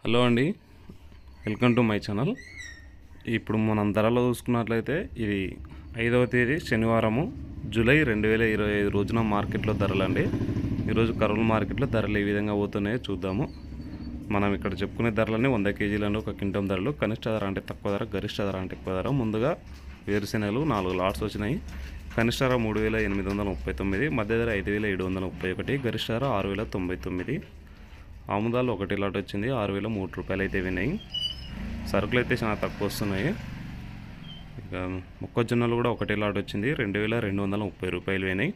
Hello అండి, welcome to my channel. ఇప్పుడు మనం ధరలు చూసుకున్నట్లయితే ఇది 5వ తేదీ శనివారము జూలై 2025 రోజున మార్కెట్లో ధరలండి. ఈరోజు కర్నూలు మార్కెట్లో ధరలు ఏ విధంగా పోతున్నాయో చూద్దాము. మనం ఇక్కడ చెప్పుకునే ధరలన్నీ 100 కేజీలను 1 క్వింటల్ ధరలు. కనిష్ట ధర అంటే తక్కువ ధర, గరిష్ట ధర అంటే ఎక్కువ ధర. ముందుగా వేరుశెనగలు 4 లాట్స్ వచ్చినాయి. కనిష్ట ధర 3839, మధ్య ధర 5731, గరిష్ట ధర 6099. ఆముదాలు 1 లాట్ వచ్చింది, 6003 రూపాయలు అయితే విన్నాయి. సరుకులు అయితే చాలా తక్కువ వస్తున్నాయి. ఇక మొక్కజొన్నలు కూడా 1 లాట్ వచ్చింది, 2230 రూపాయలు విన్నాయి.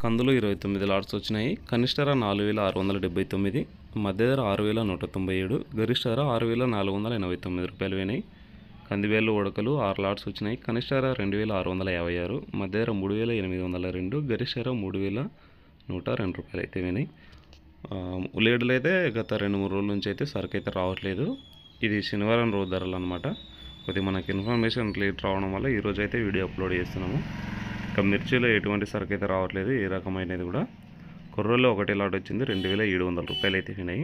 కందులు 29 లాట్స్ వచ్చినాయి. కనిష్ట ధర 4679, మధ్య ధర 6197, గరిష్ట ధర 6489 రూపాయలు విన్నాయి. కందివేళ్ళు ఉడకలు 6 లాట్స్ వచ్చినాయి. కనిష్ట ధర 2656, మధ్య ధర 3802, గరిష్ట ధర 3102 రూపాయలు అయితే విన్నాయి. ఉల్లిగడ్డలు అయితే గత 2-3 రోజుల నుంచి అయితే సరుకు అయితే రావట్లేదు. ఇది శనివారం రోజు ధరలు అనమాట. కొద్దిగా మనకి ఇన్ఫర్మేషన్ లేట్ రావడం వల్ల ఈరోజు అయితే వీడియో అప్లోడ్ చేస్తున్నాము. ఇక మిర్చిలో ఎటువంటి సరుకు అయితే రావట్లేదు, ఏ రకమైనది కూడా. కొర్రలో 1 లాట్ వచ్చింది, 2700 రూపాయలు అయితే వినాయి.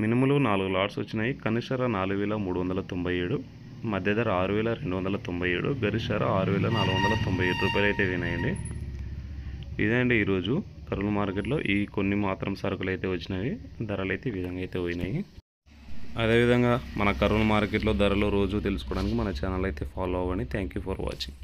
మినుములు 4 లాట్స్ వచ్చినాయి. కనిష్ట ధర 4397, మధ్య ధర 6297, గరిష్ట ధర 6497 రూపాయలు అయితే వినాయండి. ఇదే అండి ఈరోజు కర్నూలు మార్కెట్లో ఈ కొన్ని మాత్రం సరుకులు అయితే వచ్చినవి. ధరలు అయితే ఈ విధంగా అయితే పోయినాయి. అదేవిధంగా మన కర్నూలు మార్కెట్లో ధరలు రోజు తెలుసుకోవడానికి మన ఛానల్ అయితే ఫాలో అవ్వండి. Thank you for watching.